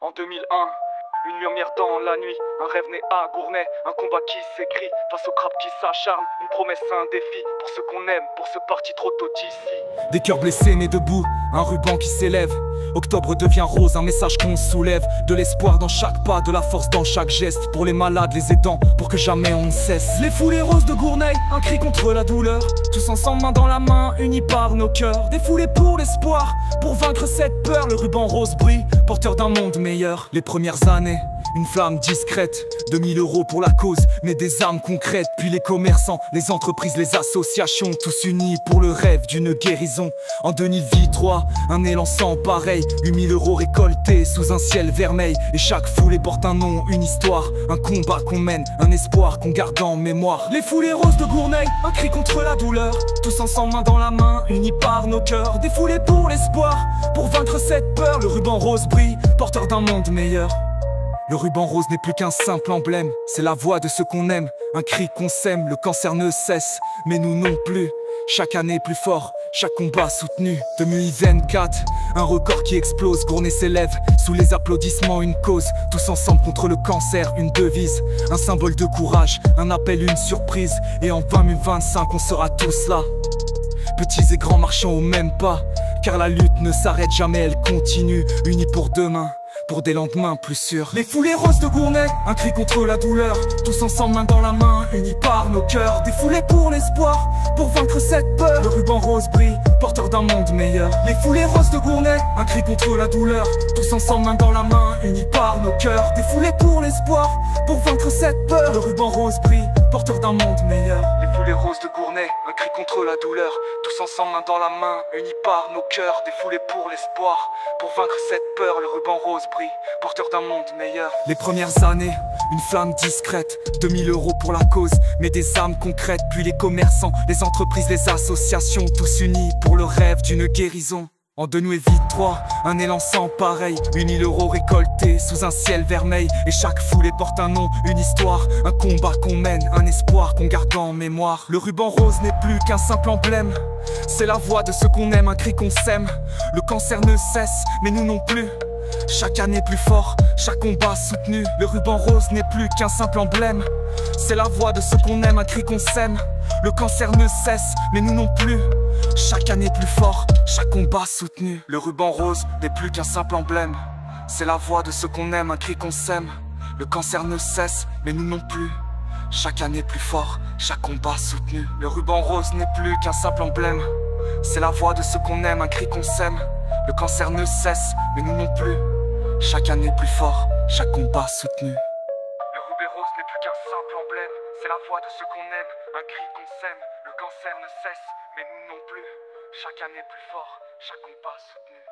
En 2001, une lumière dans la nuit, un rêve né à Gournay, un combat qui s'écrit face au crabe qui s'acharne, une promesse, un défi pour ceux qu'on aime, pour ce parti trop tôt d'ici. Des cœurs blessés nés debout, un ruban qui s'élève. Octobre devient rose, un message qu'on soulève. De l'espoir dans chaque pas, de la force dans chaque geste. Pour les malades, les aidants, pour que jamais on ne cesse. Les foulées roses de Gournay, un cri contre la douleur. Tous ensemble, main dans la main, unis par nos cœurs. Défoulés pour l'espoir, pour vaincre cette peur. Le ruban rose brille, porteur d'un monde meilleur. Les premières années, une flamme discrète, 2000 € pour la cause, mais des âmes concrètes. Puis les commerçants, les entreprises, les associations, tous unis pour le rêve d'une guérison. En 2003, un élan sans pareil, 8000 € récoltés sous un ciel vermeil. Et chaque foulée porte un nom, une histoire, un combat qu'on mène, un espoir qu'on garde en mémoire. Les foulées roses de Gournay, un cri contre la douleur. Tous ensemble, main dans la main, unis par nos cœurs. Défoulés pour l'espoir, pour vaincre cette peur. Le ruban rose brille, porteur d'un monde meilleur. Le ruban rose n'est plus qu'un simple emblème, c'est la voix de ceux qu'on aime, un cri qu'on sème. Le cancer ne cesse, mais nous non plus. Chaque année plus fort, chaque combat soutenu. 2024, un record qui explose. Gournay s'élève, sous les applaudissements une cause. Tous ensemble contre le cancer, une devise, un symbole de courage, un appel, une surprise. Et en 2025 on sera tous là, petits et grands marchant au même pas. Car la lutte ne s'arrête jamais, elle continue. Unis pour demain, pour des lendemains plus sûrs. Les foulées roses de Gournay, un cri contre la douleur. Tous ensemble, main dans la main, unis par nos cœurs. Défoulés pour l'espoir, pour vaincre cette peur. Le ruban rose brille, porteur d'un monde meilleur. Les foulées roses de Gournay, un cri contre la douleur. Tous ensemble, main dans la main, unis par nos cœurs. Défoulés pour l'espoir, pour vaincre cette peur. Le ruban rose brille, porteur d'un monde meilleur. Les foulées roses de Gournay, un cri contre la douleur. Tous ensemble, main dans la main, unis par nos cœurs. Défoulés pour l'espoir, pour vaincre cette peur. Le ruban rose brille, porteur d'un monde meilleur. Les premières années, une flamme discrète, 2000 € pour la cause, mais des âmes concrètes. Puis les commerçants, les entreprises, les associations, tous unis pour le rêve d'une guérison. En 2003, un élan sans pareil, 8000 € récoltés sous un ciel vermeil. Et chaque foulée porte un nom, une histoire, un combat qu'on mène, un espoir qu'on garde en mémoire. Le ruban rose n'est plus qu'un simple emblème, c'est la voix de ceux qu'on aime, un cri qu'on sème. Le cancer ne cesse, mais nous non plus. Chaque année plus fort, chaque combat soutenu. Le ruban rose n'est plus qu'un simple emblème, c'est la voix de ceux qu'on aime, un cri qu'on sème. Le cancer ne cesse, mais nous non plus. Chaque année plus fort, chaque combat soutenu. Le ruban rose n'est plus qu'un simple emblème, c'est la voix de ceux qu'on aime, un cri qu'on sème. Le cancer ne cesse, mais nous non plus. Chaque année plus fort, chaque combat soutenu. Le ruban rose n'est plus qu'un simple emblème, c'est la voix de ceux qu'on aime, un cri qu'on sème. Le cancer ne cesse, mais nous non plus. Chaque année plus fort, chaque combat soutenu. Le ruban rose n'est plus qu'un simple emblème, c'est la voix de ceux qu'on aime, un cri qu'on sème. Le cancer ne cesse, mais nous non plus. Chaque année plus fort, chaque combat soutenu.